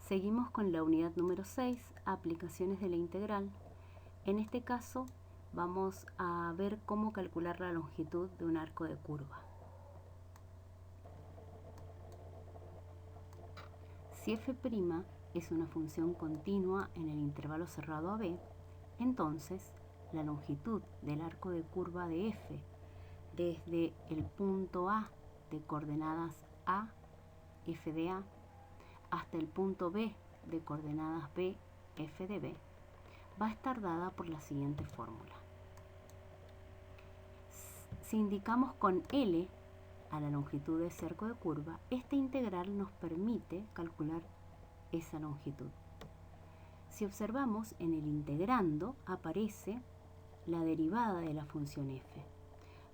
Seguimos con la unidad número 6, aplicaciones de la integral. En este caso vamos a ver cómo calcular la longitud de un arco de curva. Si f' es una función continua en el intervalo cerrado a b, entonces la longitud del arco de curva de f desde el punto A de coordenadas A, f de A, hasta el punto B de coordenadas B, f de B, va a estar dada por la siguiente fórmula. Si indicamos con L a la longitud de ese arco de curva, esta integral nos permite calcular esa longitud. Si observamos, en el integrando aparece la derivada de la función f.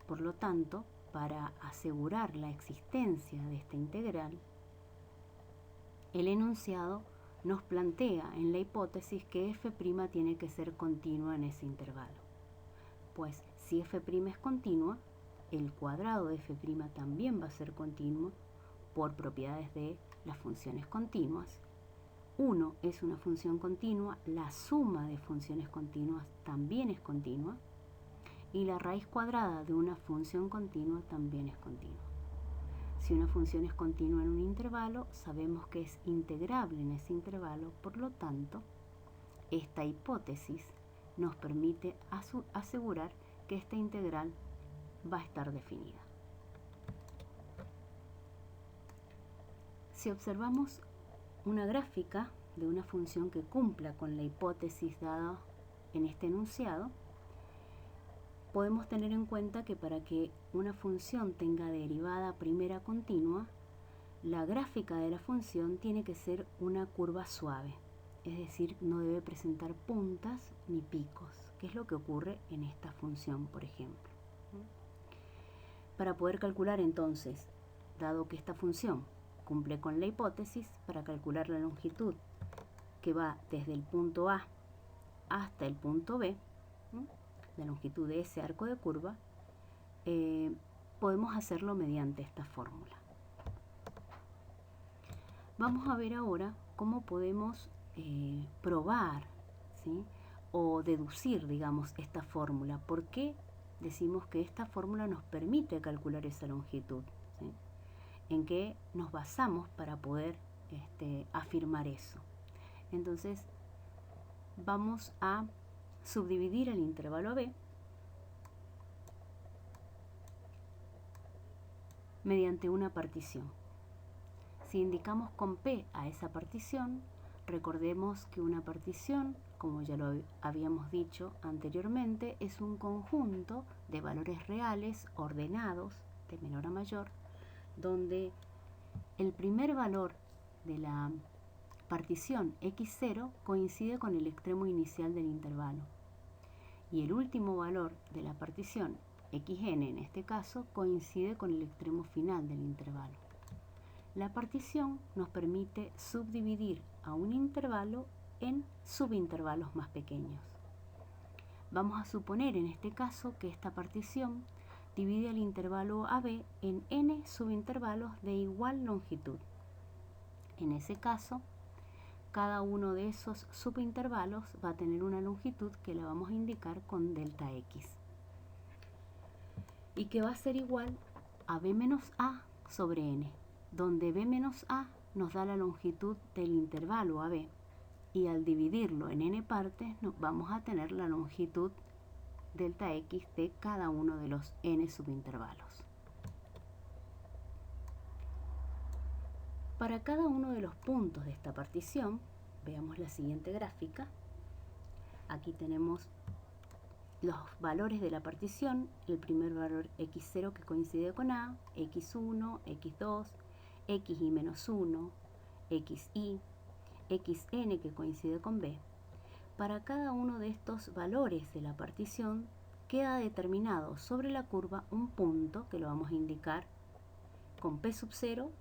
Por lo tanto, para asegurar la existencia de esta integral, el enunciado nos plantea en la hipótesis que f' tiene que ser continua en ese intervalo. Pues si f' es continua, el cuadrado de f' también va a ser continuo por propiedades de las funciones continuas. 1 es una función continua, la suma de funciones continuas también es continua y la raíz cuadrada de una función continua también es continua. Si una función es continua en un intervalo, sabemos que es integrable en ese intervalo, por lo tanto, esta hipótesis nos permite asegurar que esta integral va a estar definida. Si observamos una gráfica de una función que cumpla con la hipótesis dada en este enunciado, podemos tener en cuenta que para que una función tenga derivada primera continua, la gráfica de la función tiene que ser una curva suave, es decir, no debe presentar puntas ni picos, que es lo que ocurre en esta función, por ejemplo. Para poder calcular entonces, dado que esta función cumple con la hipótesis, para calcular la longitud que va desde el punto A hasta el punto B, la longitud de ese arco de curva, podemos hacerlo mediante esta fórmula. Vamos a ver ahora cómo podemos probar, ¿sí?, o deducir, digamos, esta fórmula. ¿Por qué decimos que esta fórmula nos permite calcular esa longitud? ¿Sí? ¿En qué nos basamos para poder afirmar eso? Entonces, vamos a subdividir el intervalo B mediante una partición. Si indicamos con P a esa partición, recordemos que una partición, como ya lo habíamos dicho anteriormente, es un conjunto de valores reales ordenados de menor a mayor, donde el primer valor de la partición x0 coincide con el extremo inicial del intervalo y el último valor de la partición xn, en este caso, coincide con el extremo final del intervalo. La partición nos permite subdividir a un intervalo en subintervalos más pequeños. Vamos a suponer en este caso que esta partición divide el intervalo AB en n subintervalos de igual longitud. En ese caso, cada uno de esos subintervalos va a tener una longitud que la vamos a indicar con delta x y que va a ser igual a b menos a sobre n, donde b menos a nos da la longitud del intervalo AB y al dividirlo en n partes vamos a tener la longitud delta x de cada uno de los n subintervalos. Para cada uno de los puntos de esta partición, veamos la siguiente gráfica. Aquí tenemos los valores de la partición, el primer valor x0 que coincide con A, x1, x2, xi menos 1, xi, xn que coincide con B. Para cada uno de estos valores de la partición queda determinado sobre la curva un punto que lo vamos a indicar con p sub 0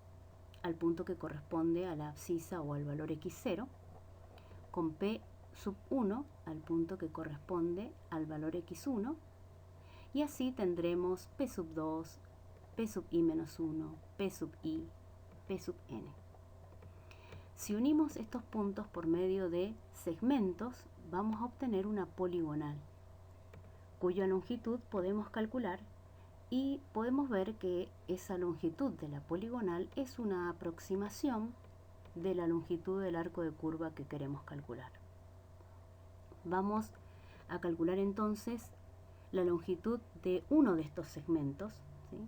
al punto que corresponde a la abscisa o al valor x0, con p sub 1 al punto que corresponde al valor x1, y así tendremos p sub 2, p sub i menos 1, p sub i, p sub n. Si unimos estos puntos por medio de segmentos, vamos a obtener una poligonal, cuya longitud podemos calcular y podemos ver que esa longitud de la poligonal es una aproximación de la longitud del arco de curva que queremos calcular. Vamos a calcular entonces la longitud de uno de estos segmentos, ¿sí?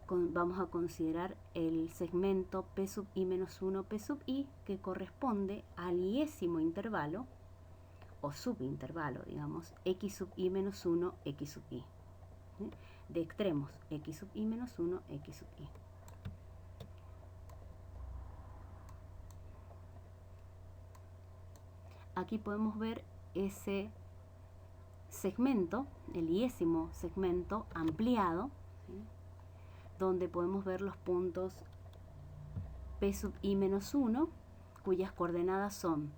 Vamos a considerar el segmento P sub i menos 1 P sub i, que corresponde al iésimo intervalo, o subintervalo, digamos, x sub i menos 1 x sub i. ¿Sí? De extremos, x sub i menos 1 x sub i. Aquí podemos ver ese segmento, el iésimo segmento ampliado, ¿sí? Donde podemos ver los puntos P sub i menos 1, cuyas coordenadas son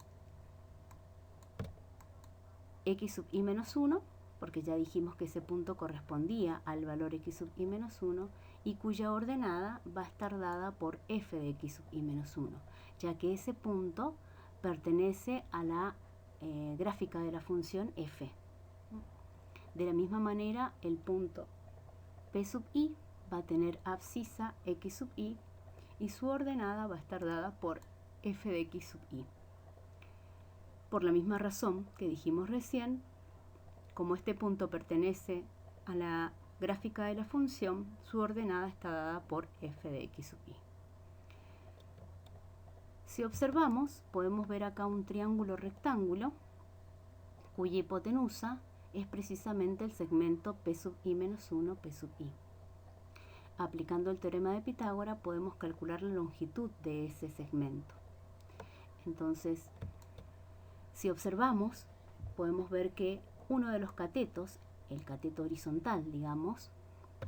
x sub i menos 1, porque ya dijimos que ese punto correspondía al valor x sub i menos 1, y cuya ordenada va a estar dada por f de x sub i menos 1, ya que ese punto pertenece a la gráfica de la función f. De la misma manera, el punto P sub i va a tener abscisa x sub i y su ordenada va a estar dada por f de x sub i. Por la misma razón que dijimos recién, como este punto pertenece a la gráfica de la función, su ordenada está dada por f de x sub i. Si observamos, podemos ver acá un triángulo rectángulo cuya hipotenusa es precisamente el segmento P sub i menos 1 P sub i. Aplicando el teorema de Pitágoras podemos calcular la longitud de ese segmento. Entonces, si observamos, podemos ver que uno de los catetos, el cateto horizontal, digamos,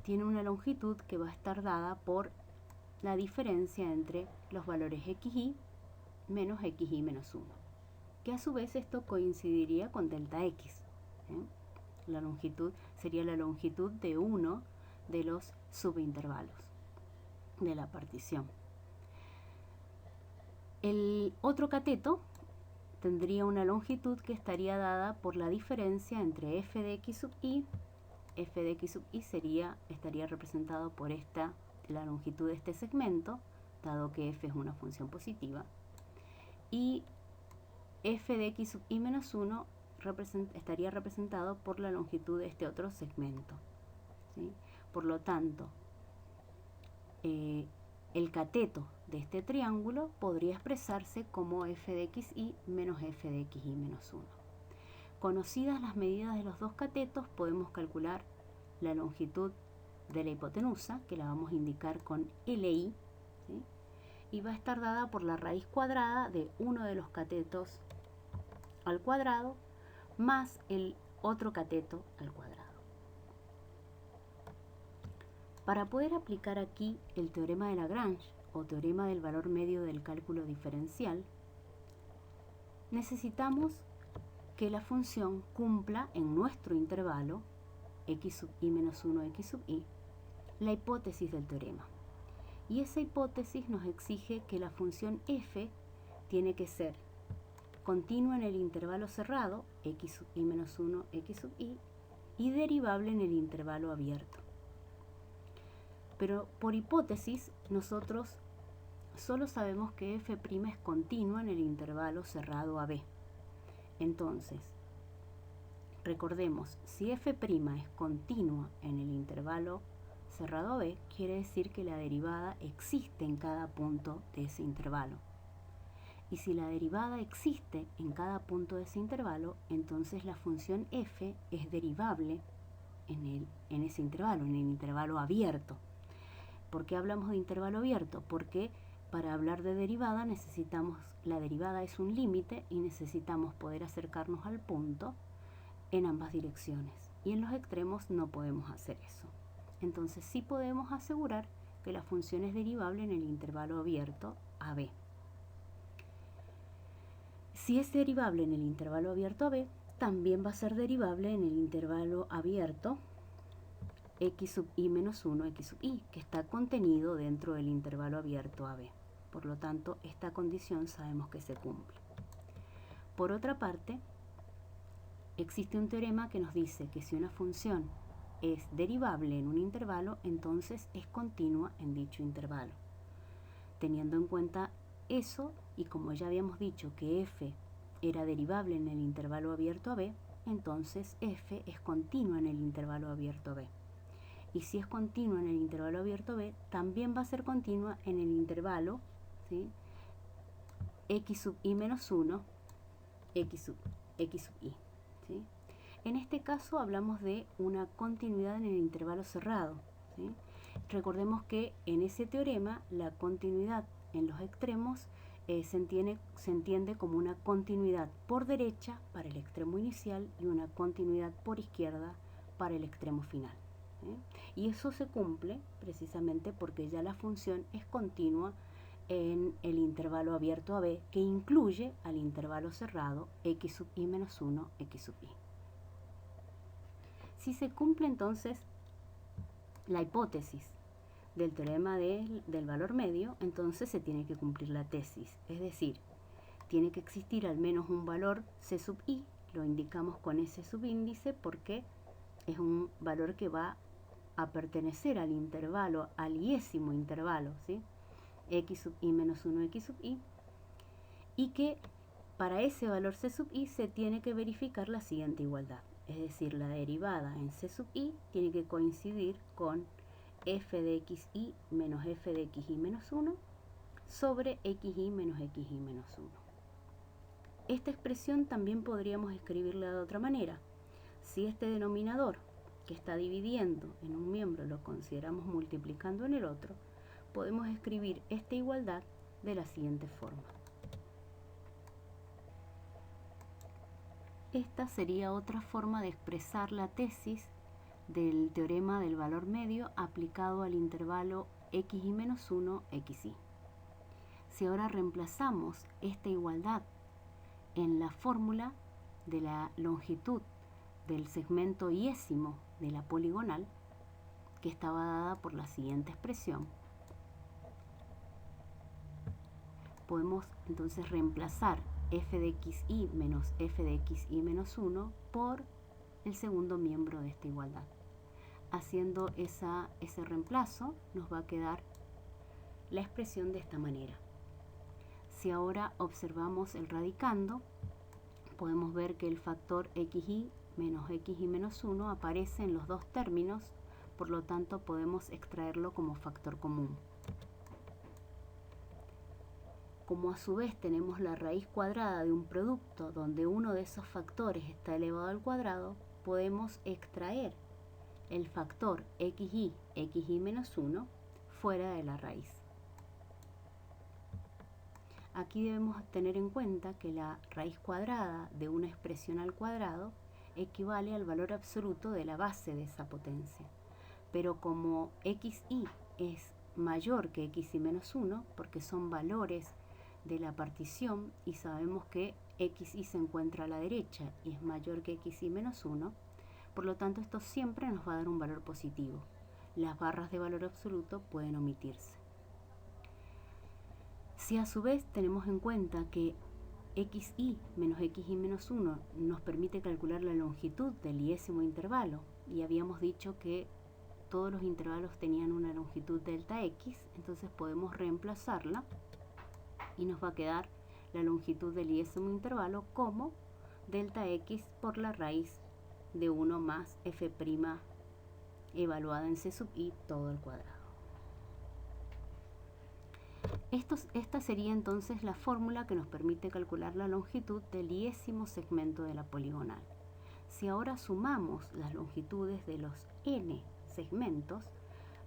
tiene una longitud que va a estar dada por la diferencia entre los valores xy menos xy menos 1, que a su vez esto coincidiría con delta x. La longitud sería la longitud de uno de los subintervalos de la partición. El otro cateto tendría una longitud que estaría dada por la diferencia entre f de x sub i. F de x sub i estaría representado por la longitud de este segmento, dado que f es una función positiva, y f de x sub i menos 1 estaría representado por la longitud de este otro segmento, ¿sí? Por lo tanto, el cateto de este triángulo podría expresarse como f de xy menos f de xy menos 1. Conocidas las medidas de los dos catetos, podemos calcular la longitud de la hipotenusa, que la vamos a indicar con LI, ¿sí? Y va a estar dada por la raíz cuadrada de uno de los catetos al cuadrado más el otro cateto al cuadrado. Para poder aplicar aquí el teorema de Lagrange o teorema del valor medio del cálculo diferencial, necesitamos que la función cumpla en nuestro intervalo x sub i menos 1 x sub i la hipótesis del teorema. Y esa hipótesis nos exige que la función f tiene que ser continua en el intervalo cerrado, x sub i menos 1 x sub i, y derivable en el intervalo abierto. Pero por hipótesis, nosotros solo sabemos que f' es continua en el intervalo cerrado AB. Entonces, recordemos, si f' es continua en el intervalo cerrado AB, quiere decir que la derivada existe en cada punto de ese intervalo. Y si la derivada existe en cada punto de ese intervalo, entonces la función f es derivable en ese intervalo, en el intervalo abierto. ¿Por qué hablamos de intervalo abierto? Porque para hablar de derivada la derivada es un límite y necesitamos poder acercarnos al punto en ambas direcciones. Y en los extremos no podemos hacer eso. Entonces sí podemos asegurar que la función es derivable en el intervalo abierto AB. Si es derivable en el intervalo abierto AB, también va a ser derivable en el intervalo abierto x sub i menos 1 x sub i, que está contenido dentro del intervalo abierto AB. Por lo tanto, esta condición sabemos que se cumple. Por otra parte, existe un teorema que nos dice que si una función es derivable en un intervalo, entonces es continua en dicho intervalo. Teniendo en cuenta eso, y como ya habíamos dicho que f era derivable en el intervalo abierto a b, entonces f es continua en el intervalo abierto a b. Y si es continua en el intervalo abierto b, también va a ser continua en el intervalo, ¿sí?, x sub i menos 1, x sub i. ¿Sí? En este caso hablamos de una continuidad en el intervalo cerrado. ¿Sí? Recordemos que en ese teorema la continuidad en los extremos se entiende como una continuidad por derecha para el extremo inicial y una continuidad por izquierda para el extremo final. ¿Sí? Y eso se cumple precisamente porque ya la función es continua en el intervalo abierto a b, que incluye al intervalo cerrado x sub i menos 1, x sub i. Si se cumple entonces la hipótesis del teorema del valor medio, entonces se tiene que cumplir la tesis, es decir, tiene que existir al menos un valor c sub i, lo indicamos con ese subíndice porque es un valor que va a pertenecer al intervalo, al iésimo intervalo, ¿sí?, x sub i menos 1, x sub i, y que para ese valor c sub i se tiene que verificar la siguiente igualdad, es decir, la derivada en c sub i tiene que coincidir con f de xi menos f de xi menos 1 sobre xi menos xi menos 1. Esta expresión también podríamos escribirla de otra manera. Si este denominador que está dividiendo en un miembro lo consideramos multiplicando en el otro, podemos escribir esta igualdad de la siguiente forma. Esta sería otra forma de expresar la tesis del teorema del valor medio aplicado al intervalo xi menos 1, xi. Si ahora reemplazamos esta igualdad en la fórmula de la longitud del segmento iésimo de la poligonal, que estaba dada por la siguiente expresión, podemos entonces reemplazar f de xi menos f de xi menos 1 por el segundo miembro de esta igualdad. Haciendo ese reemplazo nos va a quedar la expresión de esta manera. Si ahora observamos el radicando, podemos ver que el factor xi menos xi menos 1 aparece en los dos términos, por lo tanto podemos extraerlo como factor común. Como a su vez tenemos la raíz cuadrada de un producto donde uno de esos factores está elevado al cuadrado, podemos extraer el factor xi menos 1 fuera de la raíz. Aquí debemos tener en cuenta que la raíz cuadrada de una expresión al cuadrado equivale al valor absoluto de la base de esa potencia. Pero como xi es mayor que xi menos 1, porque son valores de la partición y sabemos que xi se encuentra a la derecha y es mayor que xi menos 1, por lo tanto esto siempre nos va a dar un valor positivo. Las barras de valor absoluto pueden omitirse. Si a su vez tenemos en cuenta que xi menos xi menos 1 nos permite calcular la longitud del iésimo intervalo, y habíamos dicho que todos los intervalos tenían una longitud delta x, entonces podemos reemplazarla y nos va a quedar la longitud del iésimo intervalo como delta x por la raíz de 1 más f' evaluada en c sub i todo al cuadrado. Esta sería entonces la fórmula que nos permite calcular la longitud del iésimo segmento de la poligonal. Si ahora sumamos las longitudes de los n segmentos,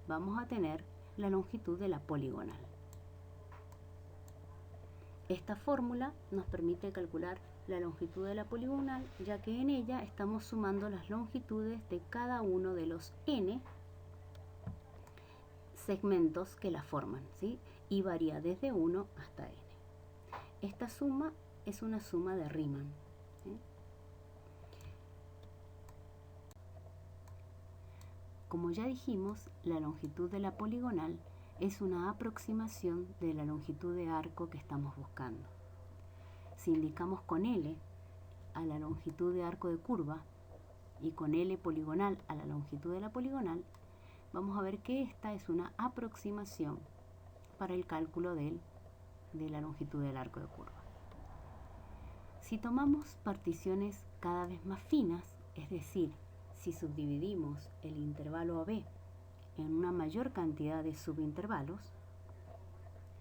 vamos a tener la longitud de la poligonal. Esta fórmula nos permite calcular la longitud de la poligonal, ya que en ella estamos sumando las longitudes de cada uno de los n segmentos que la forman, ¿sí?, y varía desde 1 hasta n. Esta suma es una suma de Riemann, ¿sí? Como ya dijimos, la longitud de la poligonal es una aproximación de la longitud de arco que estamos buscando. Si indicamos con L a la longitud de arco de curva y con L poligonal a la longitud de la poligonal, vamos a ver que esta es una aproximación para el cálculo de la longitud del arco de curva. Si tomamos particiones cada vez más finas, es decir, si subdividimos el intervalo AB en una mayor cantidad de subintervalos,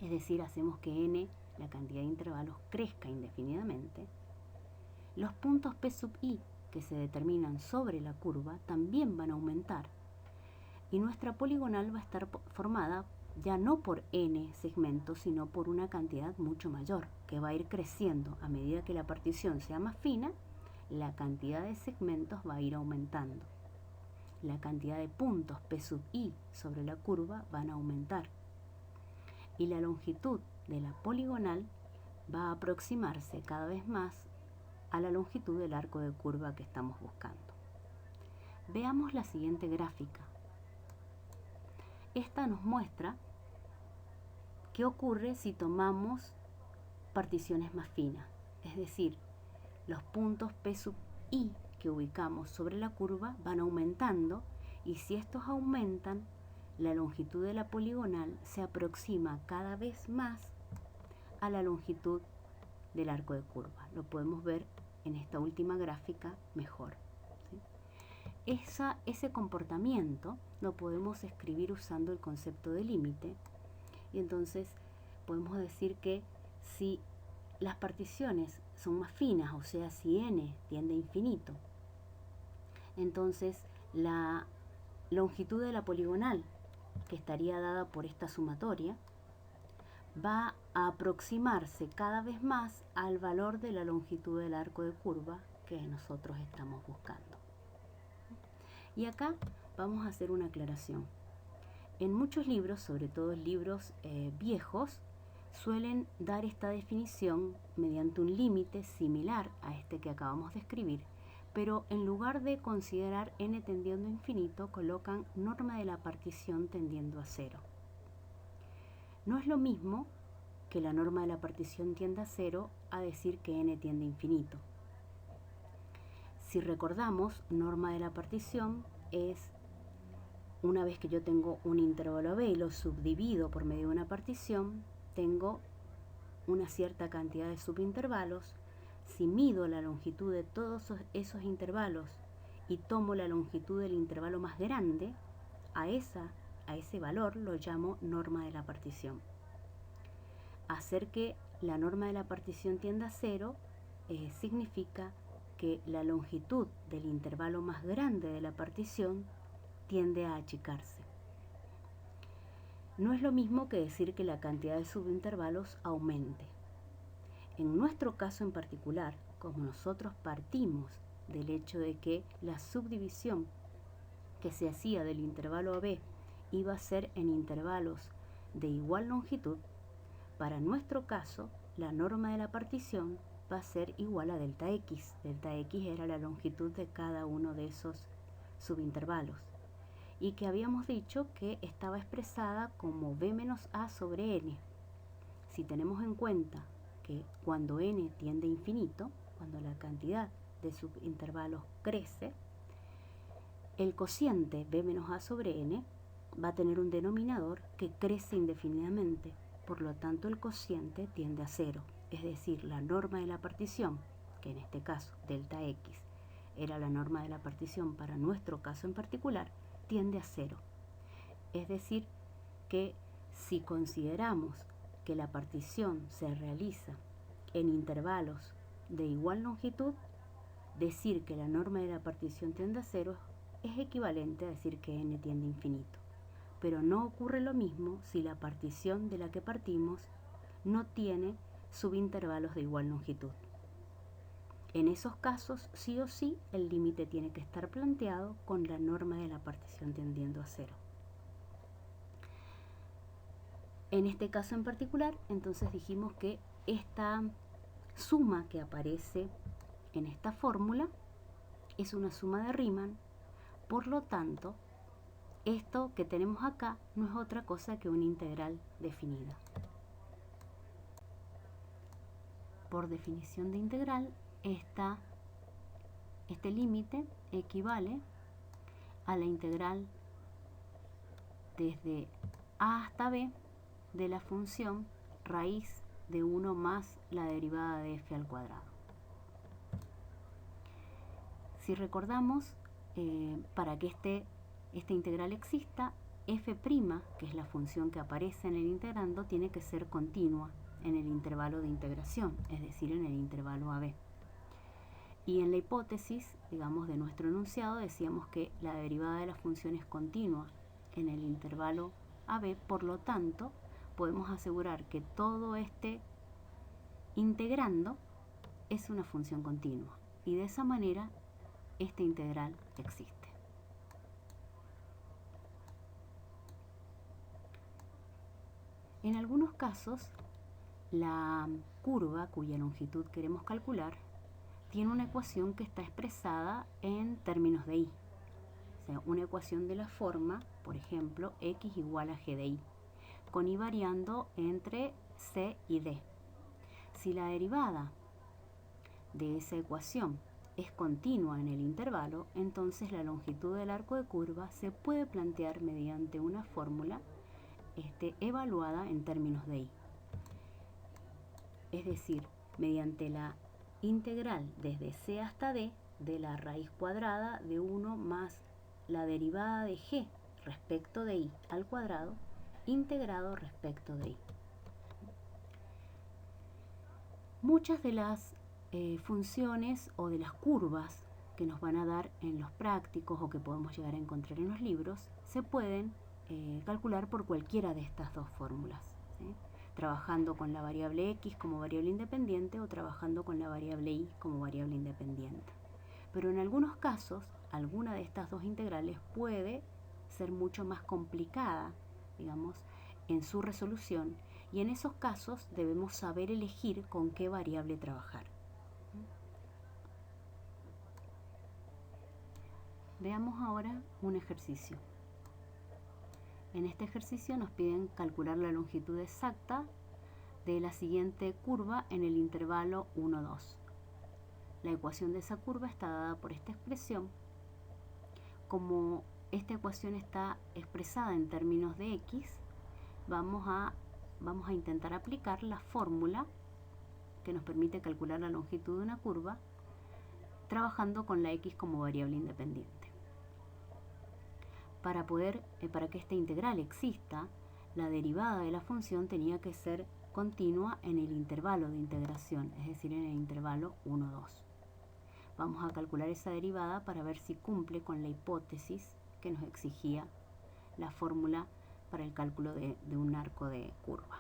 es decir, hacemos que n, la cantidad de intervalos, crezca indefinidamente, los puntos P sub i que se determinan sobre la curva también van a aumentar y nuestra poligonal va a estar formada ya no por n segmentos, sino por una cantidad mucho mayor, que va a ir creciendo. A medida que la partición sea más fina, la cantidad de segmentos va a ir aumentando. La cantidad de puntos P sub i sobre la curva van a aumentar. Y la longitud de la poligonal va a aproximarse cada vez más a la longitud del arco de curva que estamos buscando. Veamos la siguiente gráfica. Esta nos muestra qué ocurre si tomamos particiones más finas, es decir, los puntos P sub i que ubicamos sobre la curva van aumentando y si estos aumentan, la longitud de la poligonal se aproxima cada vez más a la longitud del arco de curva. Lo podemos ver en esta última gráfica mejor. Ese comportamiento lo podemos escribir usando el concepto de límite y entonces podemos decir que si las particiones son más finas, o sea, si n tiende a infinito, entonces la longitud de la poligonal, que estaría dada por esta sumatoria, va a aproximarse cada vez más al valor de la longitud del arco de curva que nosotros estamos buscando. Y acá vamos a hacer una aclaración. En muchos libros, sobre todo libros viejos, suelen dar esta definición mediante un límite similar a este que acabamos de escribir, pero en lugar de considerar n tendiendo a infinito, colocan norma de la partición tendiendo a cero. No es lo mismo que la norma de la partición tienda a cero a decir que n tiende a infinito. Si recordamos, norma de la partición es una vez que yo tengo un intervalo B y lo subdivido por medio de una partición, tengo una cierta cantidad de subintervalos. Si mido la longitud de todos esos intervalos y tomo la longitud del intervalo más grande, a ese valor lo llamo norma de la partición. Hacer que la norma de la partición tienda a cero significa que la longitud del intervalo más grande de la partición tiende a achicarse. No es lo mismo que decir que la cantidad de subintervalos aumente. En nuestro caso en particular, como nosotros partimos del hecho de que la subdivisión que se hacía del intervalo AB iba a ser en intervalos de igual longitud, para nuestro caso la norma de la partición va a ser igual a delta x. Delta x era la longitud de cada uno de esos subintervalos y que habíamos dicho que estaba expresada como b menos a sobre n. Si tenemos en cuenta que cuando n tiende a infinito, cuando la cantidad de subintervalos crece, el cociente b menos a sobre n va a tener un denominador que crece indefinidamente, por lo tanto el cociente tiende a cero, es decir, la norma de la partición, que en este caso delta x era la norma de la partición para nuestro caso en particular, tiende a cero. Es decir, que si consideramos que la partición se realiza en intervalos de igual longitud, decir que la norma de la partición tiende a cero es equivalente a decir que n tiende a infinito. Pero no ocurre lo mismo si la partición de la que partimos no tiene subintervalos de igual longitud. En esos casos, sí o sí, el límite tiene que estar planteado con la norma de la partición tendiendo a cero. En este caso en particular, entonces dijimos que esta suma que aparece en esta fórmula es una suma de Riemann, por lo tanto, esto que tenemos acá no es otra cosa que una integral definida. Por definición de integral, este límite equivale a la integral desde a hasta b de la función raíz de 1 más la derivada de f al cuadrado. Si recordamos, para que esta integral exista, f', que es la función que aparece en el integrando, tiene que ser continua en el intervalo de integración, es decir, en el intervalo AB. Y en la hipótesis, digamos, de nuestro enunciado, decíamos que la derivada de la función es continua en el intervalo AB, por lo tanto, podemos asegurar que todo este integrando es una función continua. Y de esa manera, esta integral existe. En algunos casos, la curva cuya longitud queremos calcular tiene una ecuación que está expresada en términos de y. O sea, una ecuación de la forma, por ejemplo, x igual a g de y, con y variando entre c y d. Si la derivada de esa ecuación es continua en el intervalo, entonces la longitud del arco de curva se puede plantear mediante una fórmula evaluada en términos de y. Es decir, mediante la integral desde c hasta d de la raíz cuadrada de 1 más la derivada de g respecto de y al cuadrado, integrado respecto de y. Muchas de las funciones o de las curvas que nos van a dar en los prácticos o que podemos llegar a encontrar en los libros se pueden calcular por cualquiera de estas dos fórmulas, ¿sí? Trabajando con la variable x como variable independiente o trabajando con la variable y como variable independiente. Pero en algunos casos, alguna de estas dos integrales puede ser mucho más complicada, digamos, en su resolución, y en esos casos debemos saber elegir con qué variable trabajar. Veamos ahora un ejercicio. En este ejercicio nos piden calcular la longitud exacta de la siguiente curva en el intervalo 1, 2. La ecuación de esa curva está dada por esta expresión. Como esta ecuación está expresada en términos de x, vamos a intentar aplicar la fórmula que nos permite calcular la longitud de una curva trabajando con la x como variable independiente. Para que esta integral exista, la derivada de la función tenía que ser continua en el intervalo de integración, es decir, en el intervalo 1, 2. Vamos a calcular esa derivada para ver si cumple con la hipótesis que nos exigía la fórmula para el cálculo de un arco de curva.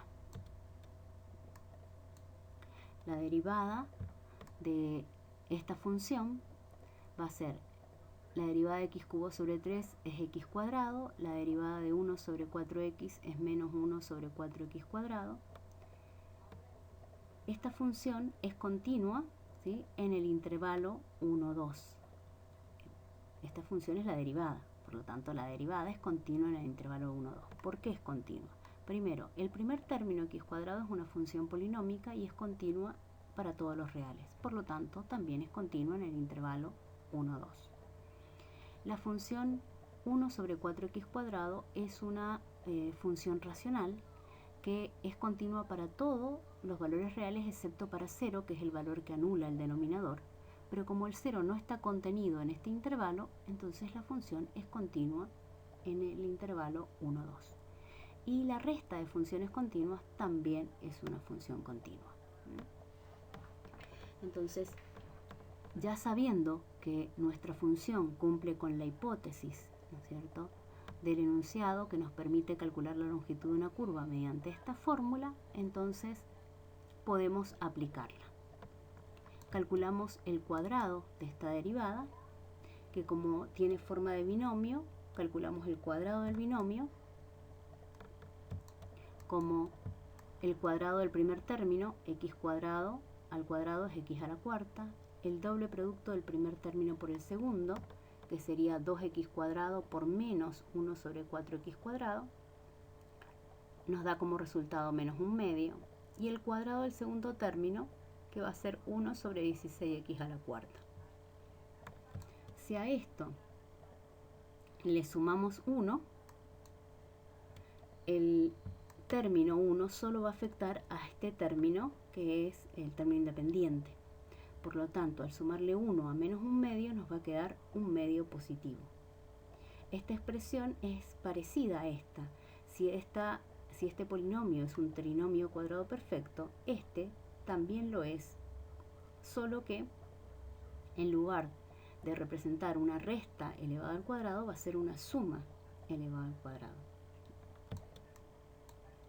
La derivada de esta función va a ser la derivada de x cubo sobre 3 es x cuadrado, la derivada de 1 sobre 4x es menos 1 sobre 4x cuadrado. Esta función es continua, ¿sí?, en el intervalo 1, 2. Esta función es la derivada, por lo tanto la derivada es continua en el intervalo 1, 2. ¿Por qué es continua? Primero, el primer término x cuadrado es una función polinómica y es continua para todos los reales. Por lo tanto, también es continua en el intervalo 1, 2. La función 1 sobre 4x cuadrado es una función racional que es continua para todos los valores reales excepto para 0, que es el valor que anula el denominador. Pero como el 0 no está contenido en este intervalo, entonces la función es continua en el intervalo 1, 2. Y la resta de funciones continuas también es una función continua. Entonces, ya sabiendo que nuestra función cumple con la hipótesis, ¿no es cierto?, del enunciado que nos permite calcular la longitud de una curva mediante esta fórmula, entonces podemos aplicarla. Calculamos el cuadrado de esta derivada, que como tiene forma de binomio, calculamos el cuadrado del binomio como el cuadrado del primer término, x cuadrado al cuadrado es x a la cuarta, el doble producto del primer término por el segundo, que sería 2x cuadrado por menos 1 sobre 4x cuadrado, nos da como resultado menos 1/2, y el cuadrado del segundo término, que va a ser 1 sobre 16x a la cuarta. Si a esto le sumamos 1, el término 1 solo va a afectar a este término, que es el término independiente. Por lo tanto, al sumarle 1 a menos 1/2 nos va a quedar 1/2 positivo. Esta expresión es parecida a esta. Si este polinomio es un trinomio cuadrado perfecto, este también lo es, solo que en lugar de representar una resta elevada al cuadrado, va a ser una suma elevada al cuadrado.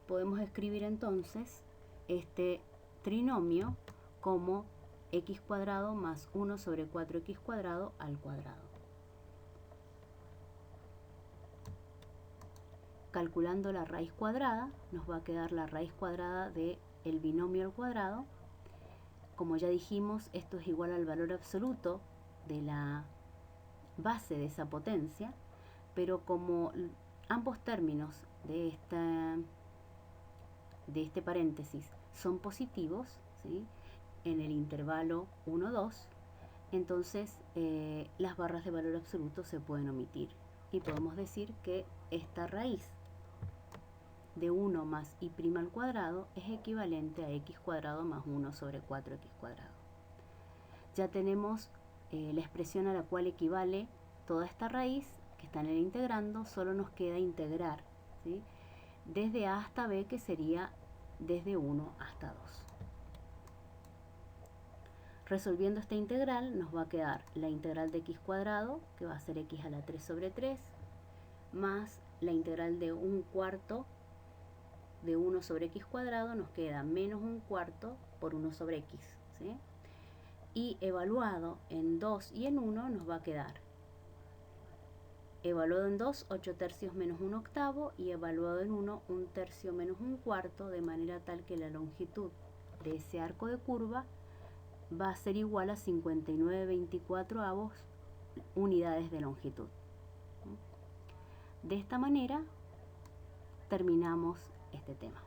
Podemos escribir entonces este trinomio como x cuadrado más 1 sobre 4x cuadrado al cuadrado. Calculando la raíz cuadrada, nos va a quedar la raíz cuadrada del binomio al cuadrado. Como ya dijimos, esto es igual al valor absoluto de la base de esa potencia, pero como ambos términos de este paréntesis son positivos, ¿sí?, en el intervalo 1, 2, entonces las barras de valor absoluto se pueden omitir y podemos decir que esta raíz de 1 más y' al cuadrado es equivalente a x cuadrado más 1 sobre 4x cuadrado. Ya tenemos la expresión a la cual equivale toda esta raíz que está en el integrando. Solo nos queda integrar, ¿sí?, desde a hasta b, que sería desde 1 hasta 2. Resolviendo esta integral nos va a quedar la integral de x cuadrado, que va a ser x a la 3 sobre 3, más la integral de 1/4 de 1 sobre x cuadrado, nos queda menos 1/4 por 1 sobre x, ¿sí? Y evaluado en 2 y en 1 nos va a quedar evaluado en 2, 8/3 menos 1/8, y evaluado en 1, 1/3 menos 1/4, de manera tal que la longitud de ese arco de curva va a ser igual a 59/24 unidades de longitud. De esta manera terminamos este tema.